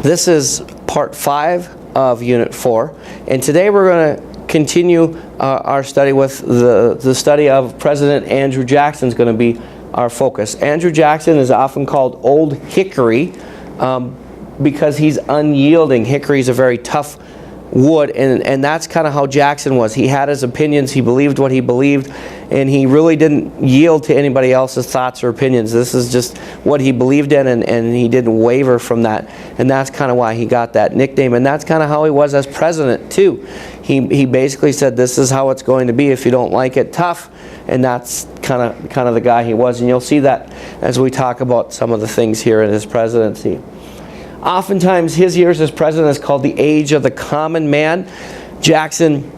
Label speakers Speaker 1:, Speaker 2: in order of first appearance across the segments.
Speaker 1: This is part 5 of Unit 4, and today we're going to continue our study with the study of President Andrew Jackson is going to be our focus. Andrew Jackson is often called Old Hickory because he's unyielding. Hickory is a very tough wood, and that's kind of how Jackson was. He had his opinions, he believed what he believed, and he really didn't yield to anybody else's thoughts or opinions. This is just what he believed in, and he didn't waver from that, and that's kind of why he got that nickname, and that's kind of how he was as president too. He basically said, this is how it's going to be if you don't like it, tough, and that's kind of the guy he was, and you'll see that as we talk about some of the things here in his presidency. Oftentimes, his years as president is called the age of the common man. Jackson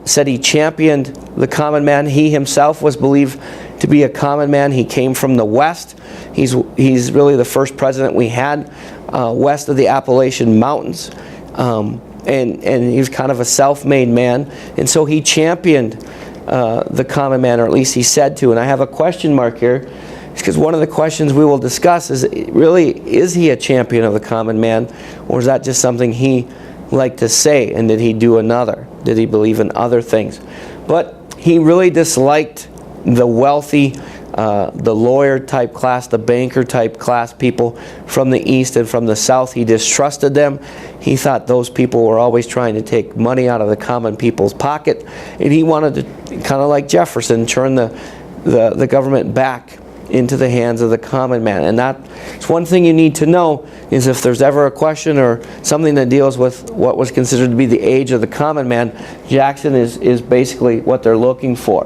Speaker 1: said he championed the common man. He himself was believed to be a common man. He came from the West. He's really the first president we had west of the Appalachian Mountains. And he was kind of a self-made man. And so he championed the common man, or at least he said to. And I have a question mark here, because one of the questions we will discuss is, really, is he a champion of the common man, or is that just something he liked to say, and did he do another? Did he believe in other things? But he really disliked the wealthy, the lawyer-type class, the banker-type class people from the East and from the South. He distrusted them. He thought those people were always trying to take money out of the common people's pocket, and he wanted to, kind of like Jefferson, turn the government back into the hands of the common man. And that's one thing you need to know, is if there's ever a question or something that deals with what was considered to be the age of the common man, Jackson is basically what they're looking for.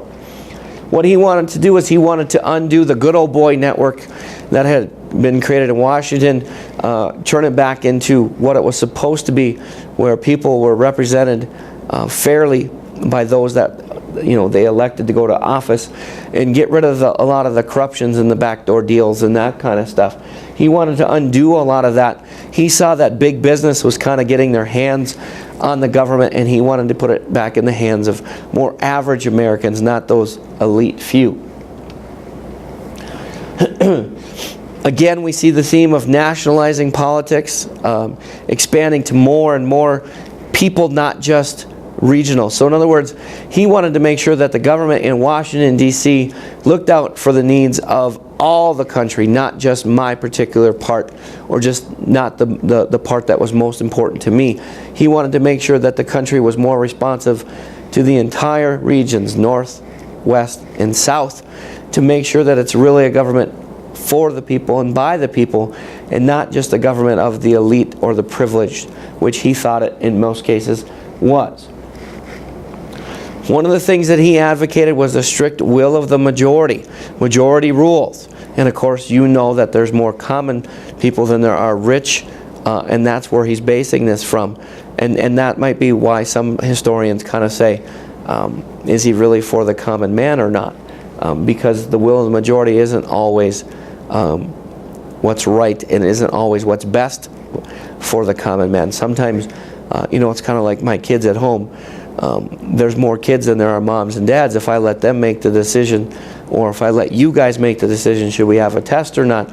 Speaker 1: What he wanted to do is he wanted to undo the good old boy network that had been created in Washington, turn it back into what it was supposed to be, where people were represented fairly by those that they elected to go to office, and get rid of a lot of the corruptions and the backdoor deals and that kind of stuff. He wanted to undo a lot of that. He saw that big business was kind of getting their hands on the government, and he wanted to put it back in the hands of more average Americans, not those elite few. Again, we see the theme of nationalizing politics, expanding to more and more people, not just regional. So in other words, he wanted to make sure that the government in Washington, D.C. looked out for the needs of all the country, not just my particular part, or just not the part that was most important to me. He wanted to make sure that the country was more responsive to the entire regions, north, west, and south, to make sure that it's really a government for the people and by the people, and not just a government of the elite or the privileged, which he thought it in most cases was. One of the things that he advocated was the strict will of the majority. Majority rules. And of course, you know that there's more common people than there are rich, and that's where he's basing this from. And that might be why some historians kind of say, is he really for the common man or not? Because the will of the majority isn't always what's right, and isn't always what's best for the common man. Sometimes, it's kind of like my kids at home. There's more kids than there are moms and dads. If I let them make the decision, or if I let you guys make the decision, should we have a test or not,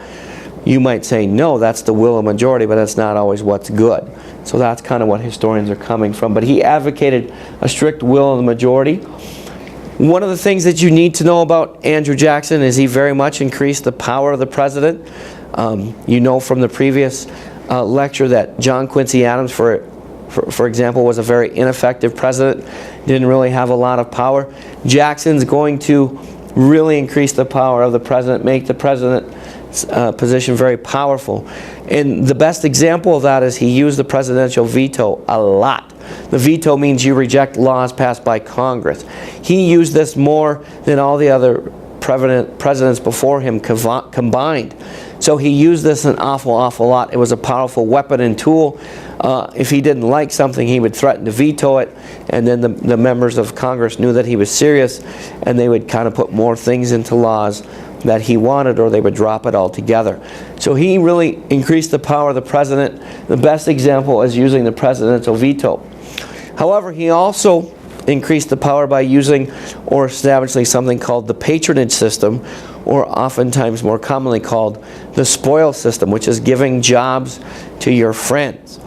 Speaker 1: you might say, no, that's the will of majority, but that's not always what's good. So that's kind of what historians are coming from. But he advocated a strict will of the majority. One of the things that you need to know about Andrew Jackson is he very much increased the power of the president. You know from the previous lecture that John Quincy Adams, for example, was a very ineffective president, didn't really have a lot of power. Jackson's going to really increase the power of the president, make the president's position very powerful. And the best example of that is he used the presidential veto a lot. The veto means you reject laws passed by Congress. He used this more than all the other presidents before him combined. So he used this an awful lot. It was a powerful weapon and tool. If he didn't like something, he would threaten to veto it, and then the members of Congress knew that he was serious, and they would kind of put more things into laws that he wanted, or they would drop it altogether. So he really increased the power of the president. The best example is using the presidential veto. However, he also increased the power by using or establishing something called the patronage system, or oftentimes more commonly called the spoil system, which is giving jobs to your friends.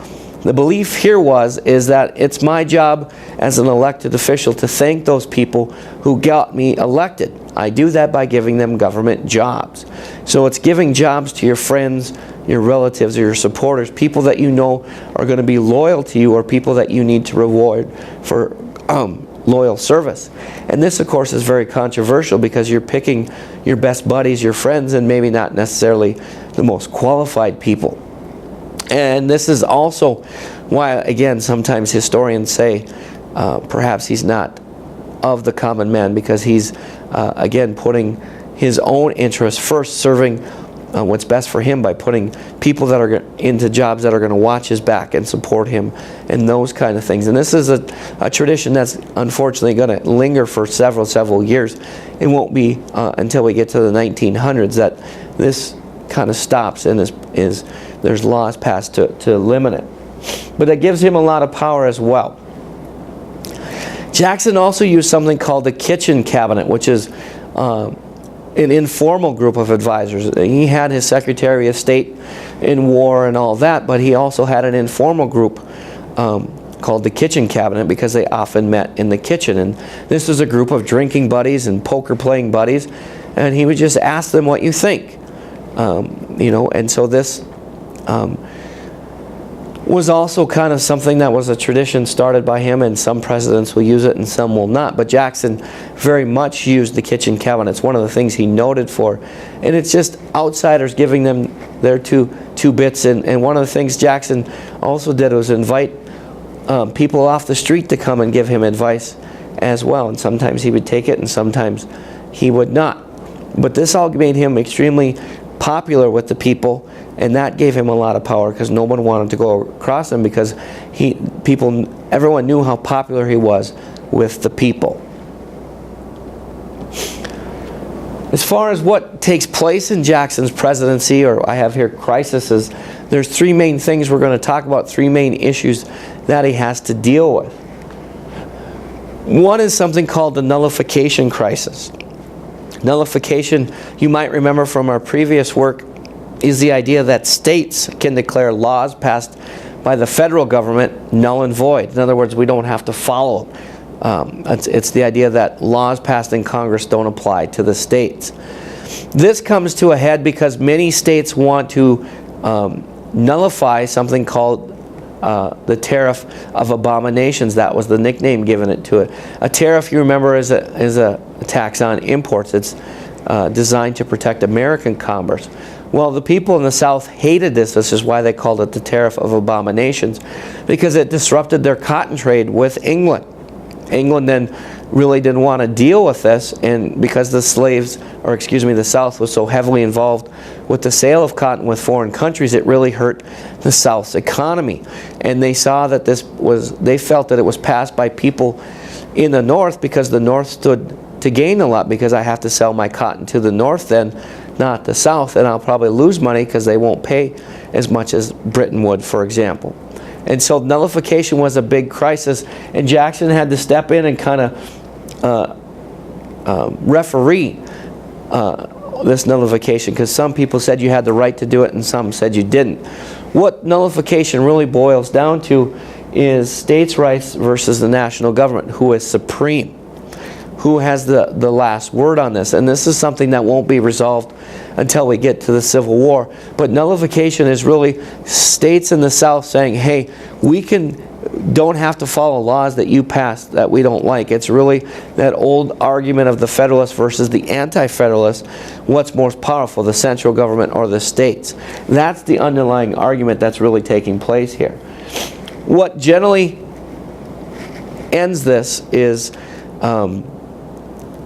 Speaker 1: The belief here is that it's my job as an elected official to thank those people who got me elected. I do that by giving them government jobs. So it's giving jobs to your friends, your relatives, or your supporters, people that you know are going to be loyal to you, or people that you need to reward for loyal service. And this, of course, is very controversial because you're picking your best buddies, your friends, and maybe not necessarily the most qualified people. And this is also why, again, sometimes historians say perhaps he's not of the common man, because he's, again, putting his own interests first, serving what's best for him by putting people that are into jobs that are going to watch his back and support him and those kind of things. And this is a tradition that's unfortunately going to linger for several years. It won't be until we get to the 1900s that this kind of stops and there's laws passed to limit it. But it gives him a lot of power as well. Jackson also used something called the kitchen cabinet, which is an informal group of advisors. He had his Secretary of State in war and all that, but he also had an informal group called the kitchen cabinet, because they often met in the kitchen. And this was a group of drinking buddies and poker playing buddies, and he would just ask them what you think. And so this was also kind of something that was a tradition started by him, and some presidents will use it and some will not. But Jackson very much used the kitchen cabinet. It's one of the things he noted for. And it's just outsiders giving them their two bits. And one of the things Jackson also did was invite people off the street to come and give him advice as well. And sometimes he would take it and sometimes he would not. But this all made him extremely popular with the people, and that gave him a lot of power, because no one wanted to go across him, because everyone knew how popular he was with the people. As far as what takes place in Jackson's presidency, or I have here crises, there's three main things we're going to talk about, three main issues that he has to deal with. One is something called the nullification crisis. Nullification, you might remember from our previous work, is the idea that states can declare laws passed by the federal government null and void. In other words, we don't have to follow them. It's the idea that laws passed in Congress don't apply to the states. This comes to a head because many states want to nullify something called the Tariff of Abominations. That was the nickname given to it. A tariff, you remember, is a tax on imports. It's designed to protect American commerce. Well, the people in the South hated this. This is why they called it the Tariff of Abominations, because it disrupted their cotton trade with England. England then really didn't want to deal with this, and because the South was so heavily involved with the sale of cotton with foreign countries, it really hurt the South's economy. And they saw that they felt that it was passed by people in the North, because the North stood to gain a lot, because I have to sell my cotton to the North then, not the South, and I'll probably lose money because they won't pay as much as Britain would, for example. And so nullification was a big crisis, and Jackson had to step in and kind of referee this nullification, because some people said you had the right to do it and some said you didn't. What nullification really boils down to is states' rights versus the national government, who is supreme, who has the last word on this. And this is something that won't be resolved until we get to the Civil War. But nullification is really states in the South saying, hey, we don't have to follow laws that you passed that we don't like. It's really that old argument of the Federalists versus the Anti-Federalists. What's most powerful, the central government or the states? That's the underlying argument that's really taking place here. What generally ends this is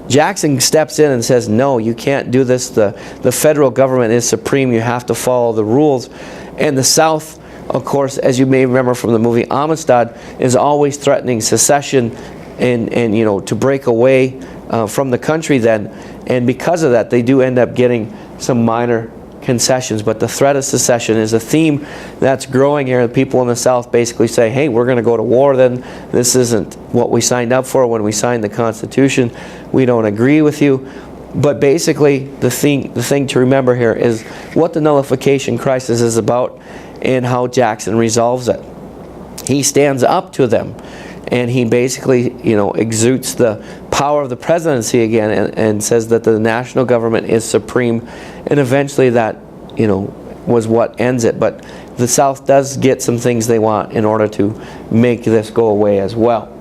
Speaker 1: Jackson steps in and says, no, you can't do this. The federal government is supreme. You have to follow the rules. And the South, of course, as you may remember from the movie Amistad, is always threatening secession and to break away from the country then. And because of that, they do end up getting some minor concessions, but the threat of secession is a theme that's growing here. The people in the South basically say, hey, we're going to go to war then. This isn't what we signed up for when we signed the Constitution. We don't agree with you. But basically, the thing to remember here is what the nullification crisis is about and how Jackson resolves it. He stands up to them, and he basically, exudes the power of the presidency again, and says that the national government is supreme, and eventually that, was what ends it. But the South does get some things they want in order to make this go away as well.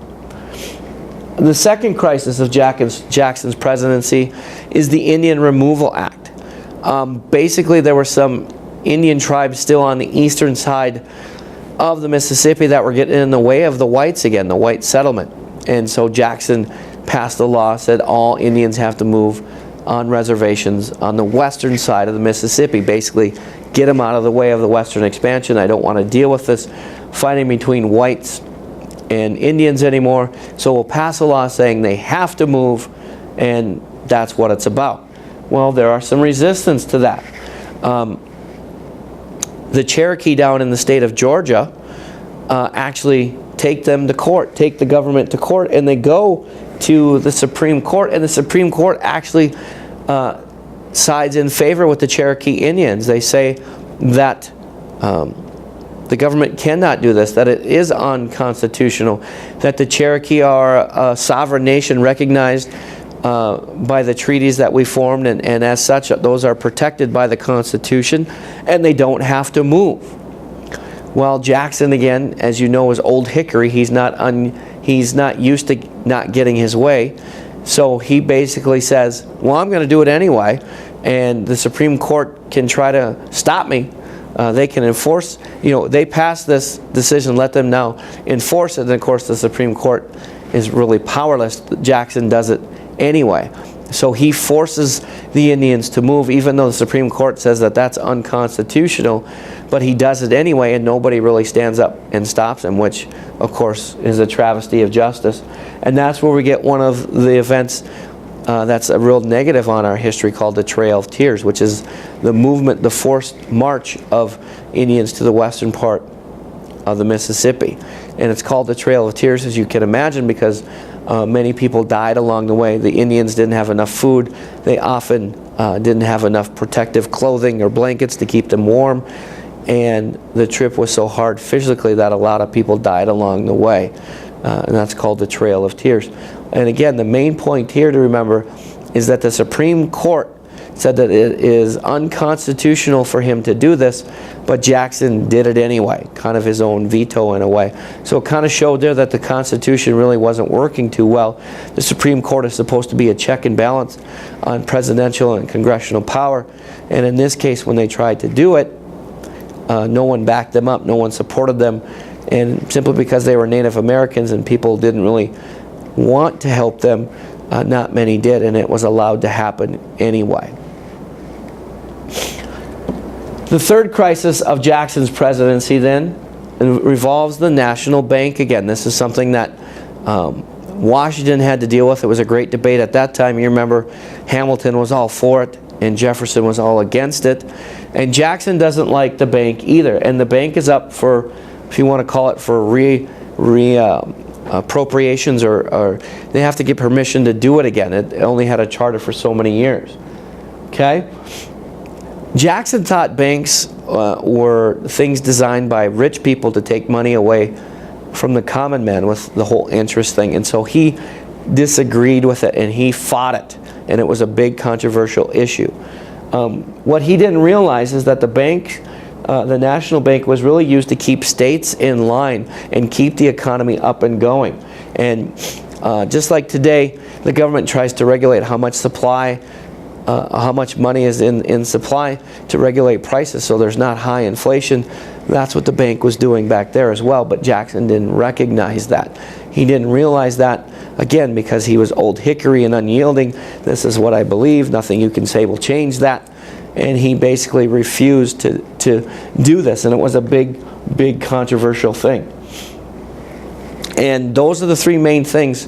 Speaker 1: The second crisis of Jackson's presidency is the Indian Removal Act. Basically, there were some Indian tribes still on the eastern side of the Mississippi that were getting in the way of the whites again, the white settlement. And so Jackson passed a law, said all Indians have to move on reservations on the western side of the Mississippi. Basically, get them out of the way of the western expansion. I don't want to deal with this fighting between whites and Indians anymore, so we'll pass a law saying they have to move, and that's what it's about. Well, there are some resistance to that. The Cherokee down in the state of Georgia actually take them to court, take the government to court, and they go to the Supreme Court, and the Supreme Court actually sides in favor with the Cherokee Indians. They say that the government cannot do this, that it is unconstitutional, that the Cherokee are a sovereign nation recognized by the treaties that we formed, and as such, those are protected by the Constitution, and they don't have to move. Well, Jackson, again, as you know, is old hickory. He's not used to not getting his way, so he basically says, well, I'm going to do it anyway, and the Supreme Court can try to stop me. They can enforce, they pass this decision, let them now enforce it. And of course, the Supreme Court is really powerless. Jackson does it anyway. So he forces the Indians to move, even though the Supreme Court says that that's unconstitutional. But he does it anyway, and nobody really stands up and stops him, which, of course, is a travesty of justice. And that's where we get one of the events that's a real negative on our history, called the Trail of Tears, which is the movement, the forced march of Indians to the western part of the Mississippi. And it's called the Trail of Tears, as you can imagine, because many people died along the way. The Indians didn't have enough food. They often didn't have enough protective clothing or blankets to keep them warm. And the trip was so hard physically that a lot of people died along the way. And that's called the Trail of Tears. And again, the main point here to remember is that the Supreme Court said that it is unconstitutional for him to do this, but Jackson did it anyway, kind of his own veto in a way. So it kind of showed there that the Constitution really wasn't working too well. The Supreme Court is supposed to be a check and balance on presidential and congressional power, and in this case, when they tried to do it, no one backed them up, no one supported them, and simply because they were Native Americans and people didn't really want to help them, not many did, and it was allowed to happen anyway. The third crisis of Jackson's presidency then revolves the national bank again. This is something that Washington had to deal with. It was a great debate at that time. You remember Hamilton was all for it and Jefferson was all against it. And Jackson doesn't like the bank either. And the bank is up for, if you want to call it, for appropriations, or they have to get permission to do it again. It only had a charter for so many years. Okay? Jackson thought banks were things designed by rich people to take money away from the common man with the whole interest thing. And so he disagreed with it and he fought it. And it was a big controversial issue. What he didn't realize is that the bank, the national bank, was really used to keep states in line and keep the economy up and going. And just like today, the government tries to regulate how much supply, how much money is in supply to regulate prices so there's not high inflation. That's what the bank was doing back there as well, but Jackson didn't recognize that. He didn't realize that, again, because he was old hickory and unyielding. This is what I believe. Nothing you can say will change that. And he basically refused to do this, and it was a big, big controversial thing. And those are the three main things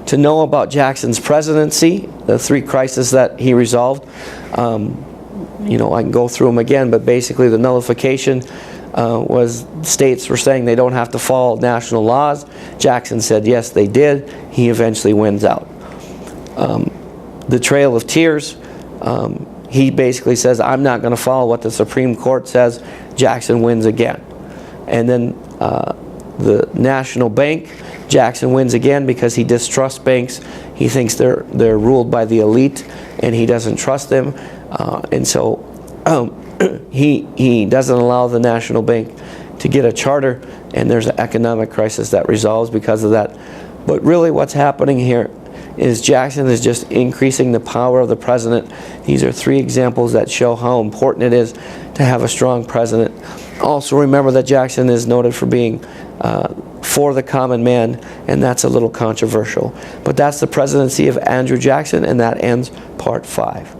Speaker 1: to know about Jackson's presidency, the three crises that he resolved. I can go through them again, but basically the nullification was states were saying they don't have to follow national laws. Jackson said yes, they did. He eventually wins out. The Trail of Tears, he basically says, I'm not going to follow what the Supreme Court says. Jackson wins again. And then the National Bank, Jackson wins again because he distrusts banks. He thinks they're ruled by the elite, and he doesn't trust them. And so he doesn't allow the National Bank to get a charter, and there's an economic crisis that resolves because of that. But really what's happening here is Jackson is just increasing the power of the president. These are 3 examples that show how important it is to have a strong president. Also remember that Jackson is noted for being for the common man, and that's a little controversial. But that's the presidency of Andrew Jackson, and that ends part 5.